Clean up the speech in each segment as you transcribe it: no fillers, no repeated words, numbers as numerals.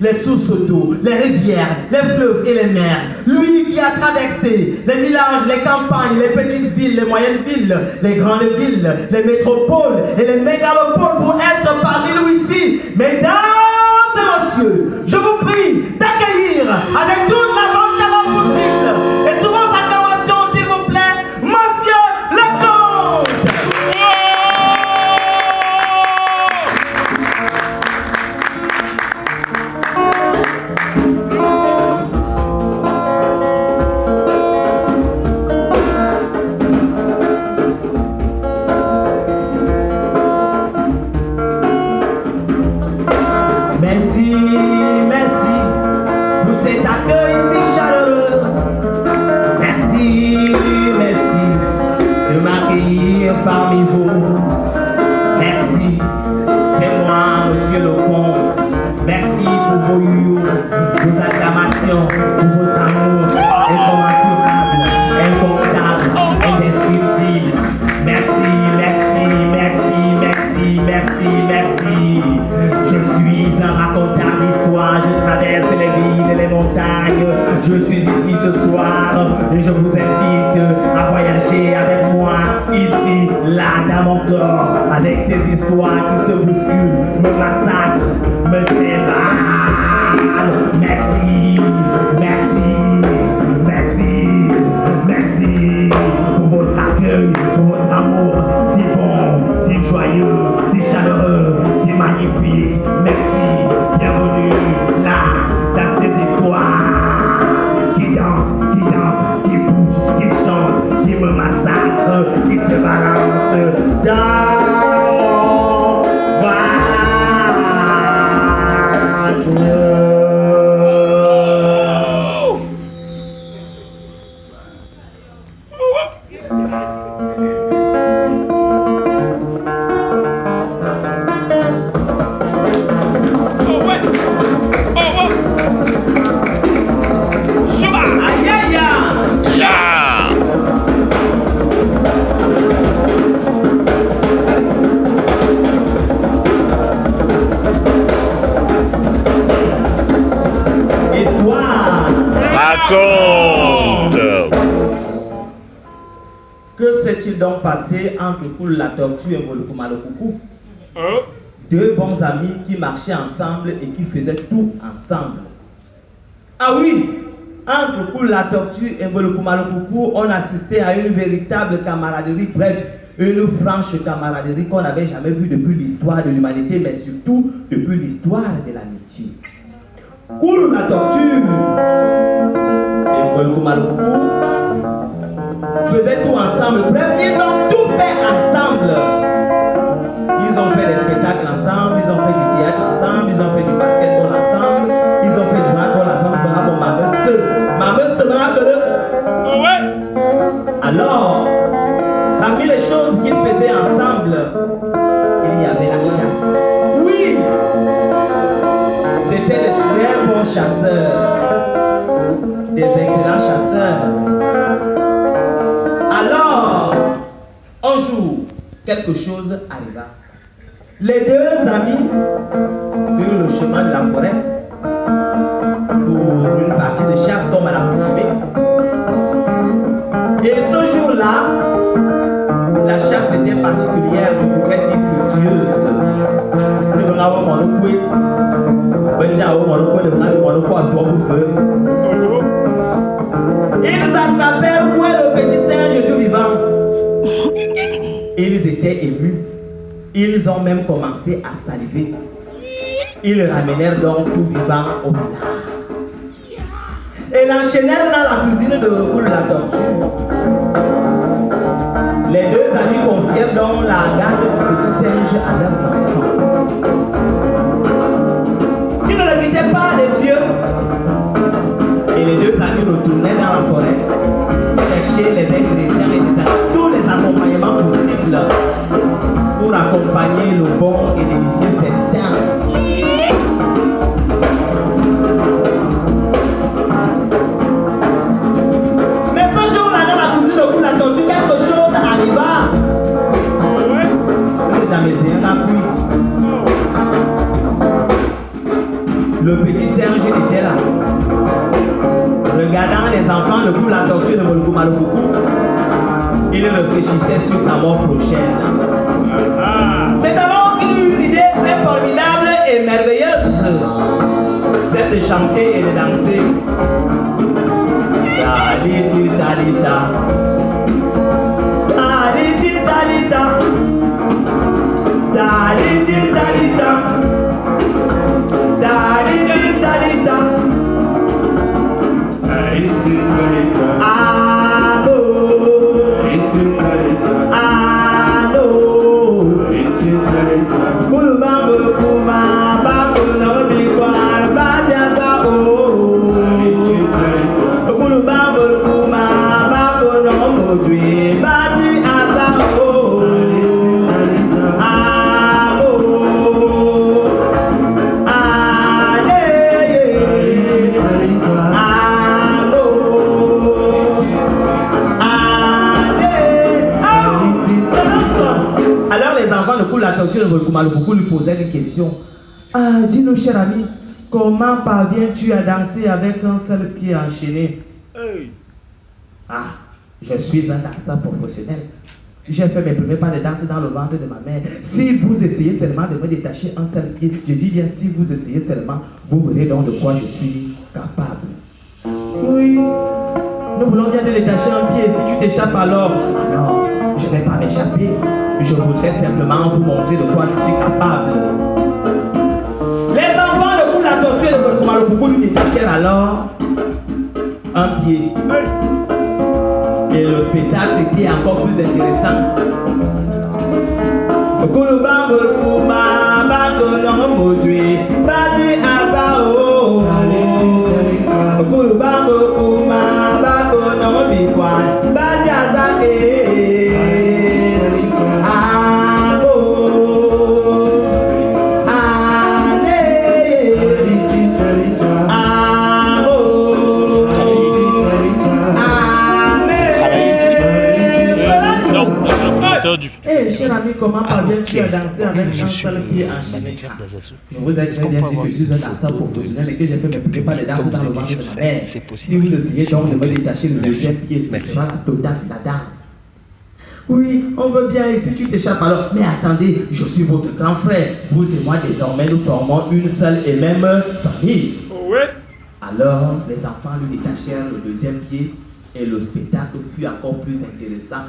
les sources d'eau, les rivières, les fleuves et les mers. Lui qui a traversé les villages, les campagnes, les petites villes, les moyennes villes, les grandes villes, les métropoles et les mégalopoles pour être parmi nous ici. Mesdames et messieurs, je vous prie d'accueillir avec toute la bonne chaleur possible et sous vos acclamations, s'il vous plaît, Monsieur Lecomte. Merci, merci pour cet accueil si chaleureux. Merci, merci de m'accueillir parmi vous. Merci, c'est moi, Monsieur Lecomte. Merci pour vos youyous, vos acclamations, pour votre amour incommensurable, incontable, indescriptible. Merci, merci, merci, merci, merci, merci. Je suis un raconteur d'histoire, je traverse les villes et les montagnes. Je suis ici ce soir et je vous invite à voyager avec moi ici, là, dans mon corps, avec ces histoires qui se bousculent, me massacrent, me dévalent. Merci, merci, merci, merci pour votre accueil, pour votre amour si bon, si joyeux, si chaleureux, si magnifique. Merci, bienvenue là, dans ces histoires qui dansent, qui bougent, qui chantent, qui me massacrent, qui se balancent dans mon ventre. Que s'est-il donc passé entre Koul la tortue et Volokuma le coucou? Deux bons amis qui marchaient ensemble et qui faisaient tout ensemble. Ah oui, entre Koul la tortue et Volokuma le coucou, on assistait à une véritable camaraderie, bref, une franche camaraderie qu'on n'avait jamais vue depuis l'histoire de l'humanité, mais surtout depuis l'histoire de l'amitié. Koul la tortue et Volokuma le coucou faisaient tout ensemble. Bref, ils ont tout fait ensemble. Ils ont fait des spectacles ensemble, ils ont fait du théâtre ensemble, ils ont fait du basketball ensemble, ils ont fait du handball ensemble. Bravo, ma meuse, ouais. Alors, parmi les choses qu'ils faisaient ensemble, il y avait la chasse. Oui, c'était de très bons chasseurs, des excellents chasseurs. Alors, un jour, quelque chose arriva. Les deux amis prirent le chemin de la forêt pour une partie de chasse comme à l'accoutumée. Et ce jour-là, la chasse était particulière, on pourrait dire fructueuse. Ils attrapèrent où est le petit singe tout vivant. Ils étaient émus. Ils ont même commencé à saliver. Ils ramenèrent donc tout vivant au village. Et l'enchaînèrent dans la cuisine de Koul la tortue. Les deux amis confièrent donc la garde du petit singe à leurs enfants. Ils ne le quittaient pas les yeux. Et les deux amis retournaient dans la forêt, chercher les ingrédients et tous les accompagnements possibles pour accompagner le bon et délicieux festin. Mais ce jour-là, dans la cuisine de Koul la tortue, quelque chose arriva. Le petit Serge était là. Regardant les enfants, le coup la tortue de Moluku Malukuku, il réfléchissait sur sa mort prochaine. C'est alors qu'il eut une idée très formidable et merveilleuse. C'est de chanter et de danser. Taliti talita. Taliti talita. Taliti talita. Taliti talita. Taliti talita. Allo. Taliti talita. Allo. Taliti talita. Kulubambo kuma bambo no bikwar bajaza o. Taliti talita. Kulubambo kuma bambo no mojwe baji asa o. La tortue de Moluku lui posait une question. Ah, dis-nous, cher ami, comment parviens-tu à danser avec un seul pied enchaîné? Ah, je suis un danseur professionnel. J'ai fait mes premiers pas de danse dans le ventre de ma mère. Si vous essayez seulement de me détacher un seul pied, je dis bien si vous essayez seulement, vous verrez donc de quoi je suis capable. Oui, nous voulons bien te détacher un pied. Si tu t'échappes alors, alors, je ne vais pas m'échapper. Je voudrais simplement vous montrer de quoi je suis capable. Les enfants de coup la tortue de Moluku Malukuku lui détachèrent alors un pied. Et le spectacle était encore plus intéressant. Cher ami, comment parviens-tu à danser avec un seul pied enchaîné? Je vous ai très bien dit que je suis un danseur professionnel et que j'ai fait mes premiers pas de danse dans le ventre de ma mère. Si vous essayez donc de me détacher le deuxième pied, ce sera la totale de la danse. Oui, on veut bien et si tu t'échappes alors. Mais attendez, je suis votre grand frère. Vous et moi désormais nous formons une seule et même famille. Alors les enfants lui détachèrent le deuxième pied. Et le spectacle fut encore plus intéressant.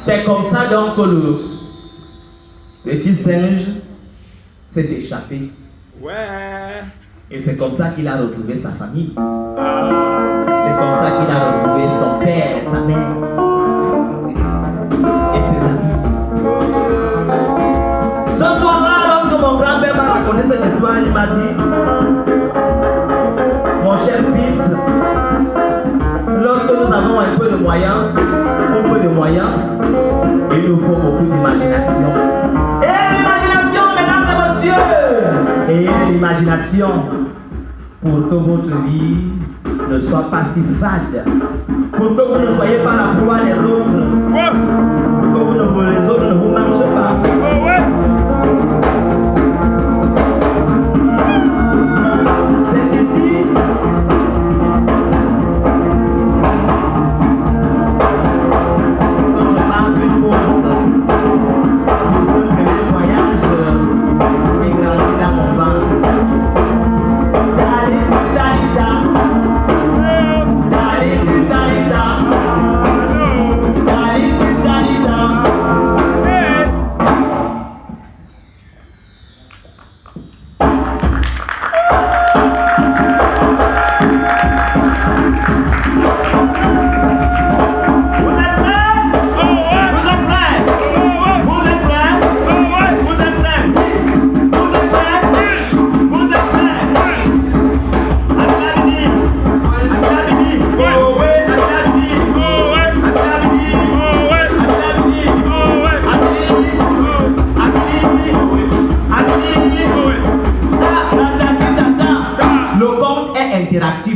C'est comme ça donc que petit singe s'est échappé. Ouais. Et c'est comme ça qu'il a retrouvé sa famille. Ah. C'est comme ça qu'il a retrouvé son père, sa mère et ses amis. Ce soir-là, lorsque mon grand-père m'a raconté cette histoire, il m'a dit: mon cher fils, lorsque nous avons un peu de moyens, il nous faut beaucoup d'imagination. Et l'imagination, mesdames et messieurs, et l'imagination pour que votre vie ne soit pas si fade, pour que vous ne soyez pas la proie des autres, pour que les autres ne vous mangent pas. C'est ici que je marque une pause pour ce premier voyage qui grandit dans mon ventre.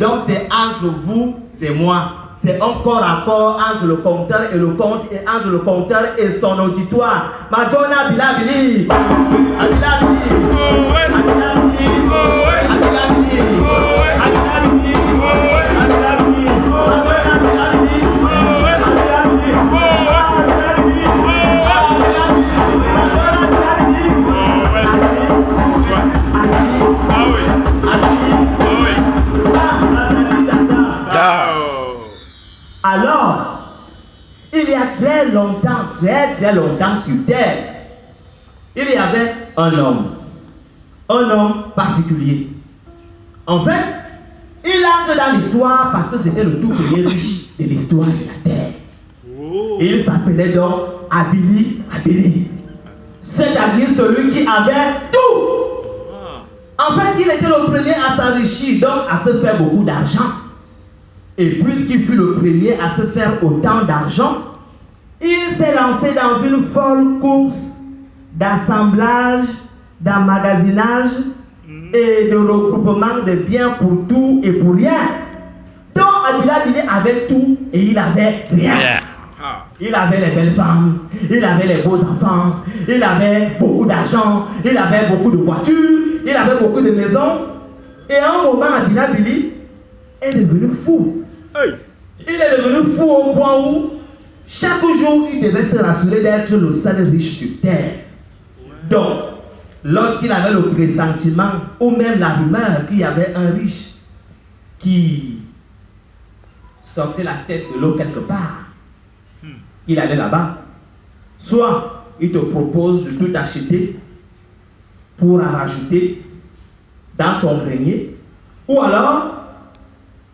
Donc c'est entre vous et moi. C'est encore à corps entre le compteur et le compte et entre le compteur et son auditoire. Madonna Bilabili. Abilabili. Abilabili. Abilabili. Abilabili. Alors, il y a très longtemps sur terre, il y avait un homme particulier. En fait, il entre dans l'histoire parce que c'était le tout premier riche de l'histoire de la terre. Il s'appelait donc Abili. C'est-à-dire celui qui avait tout. En fait, il était le premier à s'enrichir, donc à se faire beaucoup d'argent. Et puisqu'il fut le premier à se faire autant d'argent, il s'est lancé dans une folle course d'assemblage, d'emmagasinage et de regroupement de biens pour tout et pour rien. Donc Abila avait tout et il avait rien. Il avait les belles femmes, il avait les beaux enfants, il avait beaucoup d'argent, il avait beaucoup de voitures, il avait beaucoup de maisons. Et à un moment, Abila est devenu fou. Il est devenu fou au point où chaque jour il devait se rassurer d'être le seul riche sur terre. Donc, lorsqu'il avait le pressentiment ou même la rumeur qu'il y avait un riche qui sortait la tête de l'eau quelque part, il allait là-bas. Soit il te propose de tout acheter pour en rajouter dans son grenier, ou alors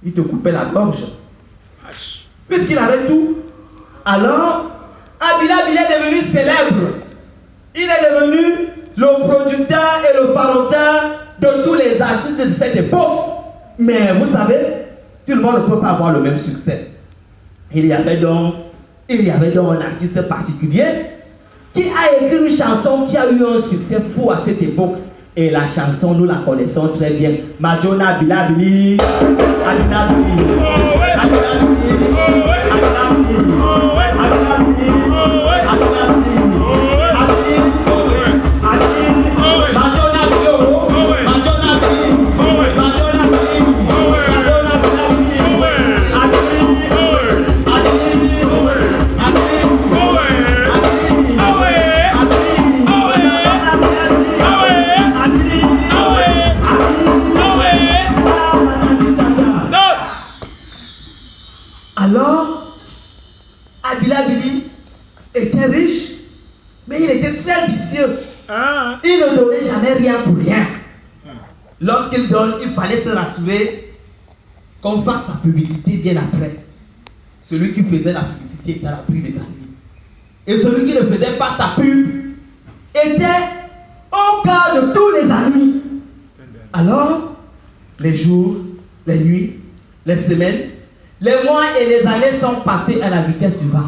il te coupait la gorge. Puisqu'il avait tout, alors Abila est devenu célèbre. Il est devenu le producteur et le parodeur de tous les artistes de cette époque. Mais vous savez, tout le monde ne peut pas avoir le même succès. Il y avait donc un artiste particulier qui a écrit une chanson qui a eu un succès fou à cette époque. Et la chanson, nous la connaissons très bien. Madonna Bilabili. Alors, Abila était riche Il ne donnait jamais rien pour rien. Lorsqu'il donne, il fallait se rassurer qu'on fasse sa publicité bien après. Celui qui faisait la publicité était à l'abri des ennuis. Et celui qui ne faisait pas sa pub était au cas de tous les ennuis. Alors, les jours, les nuits, les semaines, les mois et les années sont passés à la vitesse du vent.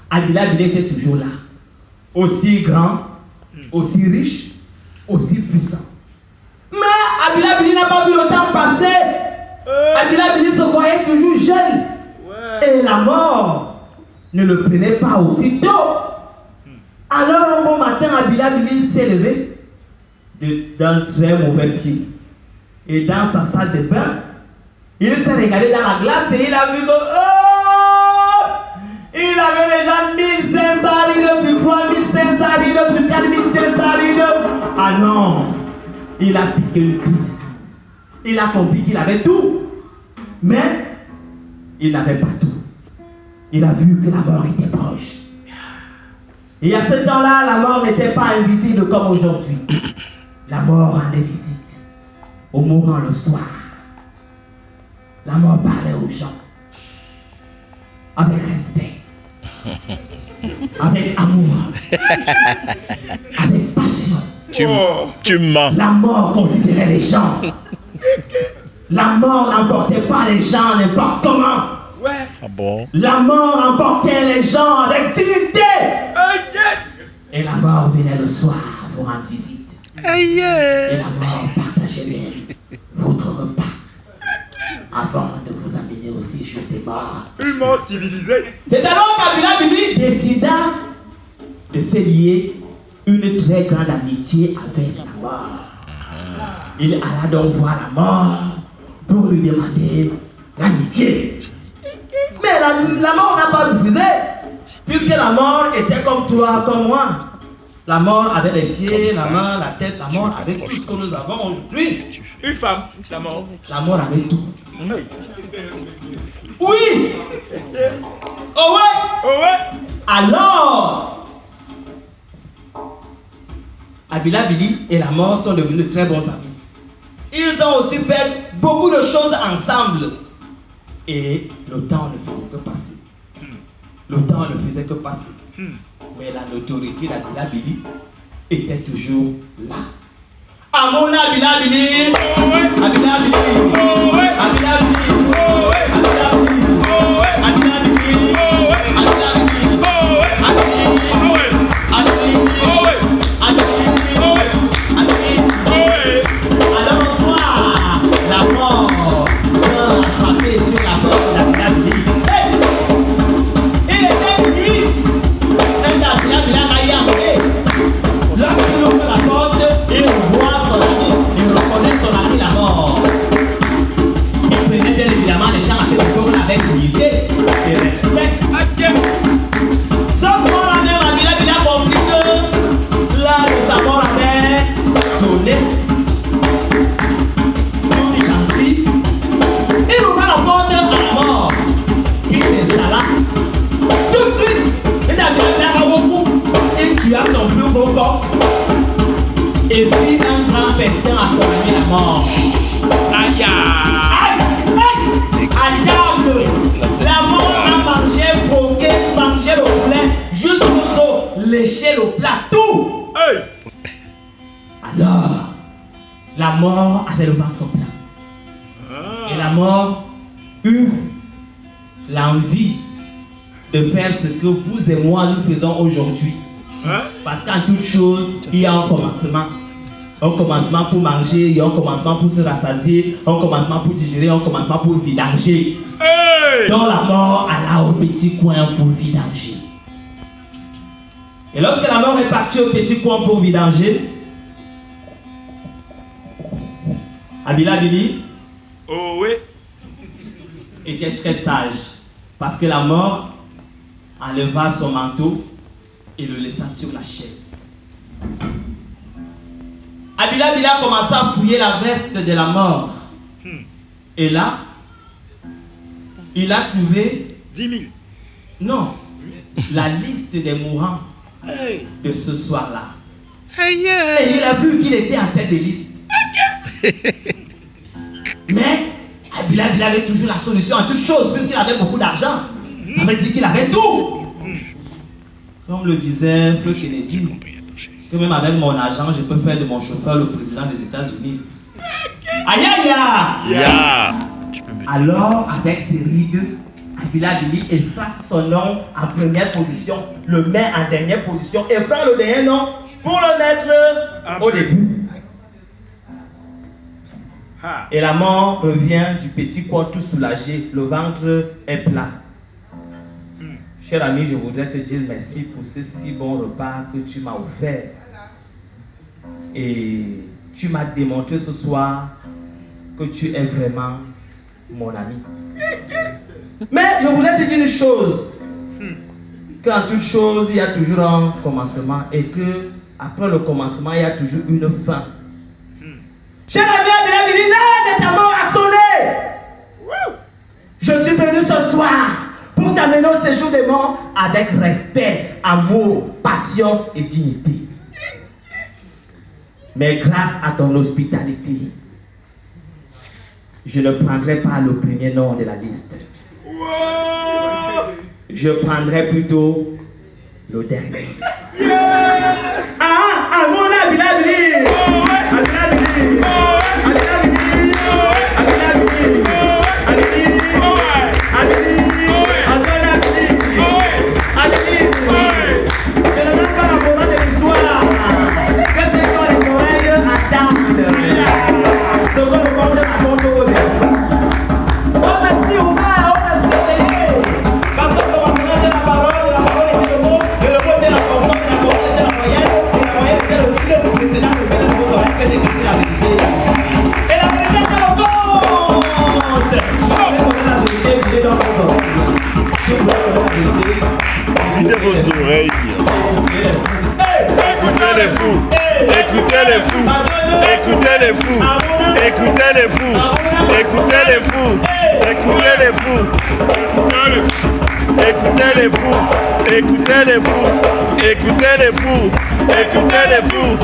Abila Bili était toujours là. Aussi grand, aussi riche, aussi puissant. Mais Abila Bili n'a pas vu le temps passer. Abila Bili se voyait toujours jeune. Et la mort ne le prenait pas aussitôt. Alors un bon matin, Abila Bili s'est levé d'un très mauvais pied. Et dans sa salle de bain, il s'est regardé dans la glace et il a vu que il avait déjà 1500 rides sur 3500 rides sur 4500 rides. Ah non, il a piqué une crise. Il a compris qu'il avait tout. Mais il n'avait pas tout. Il a vu que la mort était proche. Et à ce temps-là, la mort n'était pas invisible comme aujourd'hui. La mort rendait visite aux mourants le soir. La mort parlait aux gens avec respect, avec amour, avec passion. Tu mens. La mort considérait les gens. La mort n'emportait pas les gens n'importe comment. Ah bon? La mort emportait les gens avec dignité. Et la mort venait le soir pour rendre visite. Et la mort partageait bien votre repas avant de vous amener au séjour des morts. Une mort civilisée. C'est alors qu'Abila Bili décida de se lier une très grande amitié avec la mort. Il alla donc voir la mort pour lui demander l'amitié. Mais la mort n'a pas refusé, puisque la mort était comme toi, comme moi. La mort avait les pieds, la main, la tête, la mort avait tout ce que nous avons aujourd'hui. Une femme, la mort. La mort avait tout. Oui. Oh ouais. Alors, Abila Bili et la mort sont devenus de très bons amis. Ils ont aussi fait beaucoup de choses ensemble. Et le temps ne faisait que passer. Le temps ne faisait que passer. Mais la notoriété d'Abila Bili était toujours là. Amour Abila Bili, Abila Bili, Abila Bili, Abila Bili, Abila Bili, alors un soir, la mort vient frapper sur la porte d'Abila Bili. Il était venu. Abila Bili a regardé. Lorsqu'il ouvre la porte, il voit son ami, il reconnaît son ami la mort. Il prenait bien évidemment les gens à cette époque avec dignité et respect. Ce soir-là même, Abila Bili a compris que l'heure de sa mort avait sonné. Tout gentil. Il ouvre la porte à la mort qui s'installa. Tout de suite, il a bien un beaucoup. Il tua son plus gros coq et fit un grand festin à son ami la mort. Aïe! À table, la mort a mangé, croqué, mangé le poulet, jusqu'au léché le plat, tout! Alors, la mort avait le ventre plein. Et la mort eut l'envie de faire ce que vous et moi nous faisons aujourd'hui. Parce qu'en toute chose, il y a un commencement. Un commencement pour manger, il y a un commencement pour se rassasier, un commencement pour digérer, un commencement pour vidanger. Donc la mort alla au petit coin pour vidanger. Et lorsque la mort est partie au petit coin pour vidanger, Abila Bili était très sage. Parce que la mort enleva son manteau et le laissa sur la chaise. Abila Bili a commencé à fouiller la veste de la mort. Et là, il a trouvé 10 000. Non, la liste des mourants de ce soir-là. Et il a vu qu'il était en tête de liste. Mais Abila avait toujours la solution à toute chose, puisqu'il avait beaucoup d'argent. Ça veut dire qu'il avait tout. Comme le disait Feu Kennedy, que même avec mon argent, je peux faire de mon chauffeur le président des États-Unis. Aïe aïe aïe! Yeah. Alors, avec ses rides, Kabila Billy efface son nom en première position, le met en dernière position et prend le dernier nom pour le mettre au début. Et la mort revient du petit corps tout soulagé, le ventre est plat. Cher ami, je voudrais te dire merci pour ce si bon repas que tu m'as offert. Et tu m'as démontré ce soir que tu es vraiment mon ami. Mais je voudrais te dire une chose. Qu'en toute chose, il y a toujours un commencement. Et que après le commencement, il y a toujours une fin. Cher ami, l'heure de ta mort a sonné. Je suis venu ce soir pour t'amener au séjour des morts avec respect, amour, passion et dignité. Mais grâce à ton hospitalité, je ne prendrai pas le premier nom de la liste. Je prendrai plutôt le dernier. Ah, mon Abilabili! Abilabili! Abilabili! Abilabili! Je ne donne pas la morale de l'histoire. Que c'est quand les oreilles attendent. Ce qu'on le compte raconte aux esprits. On esprit ouvert, on esprit veillé. Parce que le commencement était la parole était le mot, et le mot était la consonne, et la consonne était la moyenne, et la moyenne était le fil précédent de faire de vos oreilles que j'ai écrit la vérité. Et la vérité c'est le compte. Si vous voulez connaître la vérité, vous allez dans vos oreilles. Si vous voulez connaître la vérité, Videz vos oreilles. Écoutez les fous. Écoutez les fous. Écoutez les fous. Écoutez les fous. Écoutez les fous. Écoutez les fous. Écoutez les fous. Écoutez les fous. Écoutez les fous. Écoutez les fous.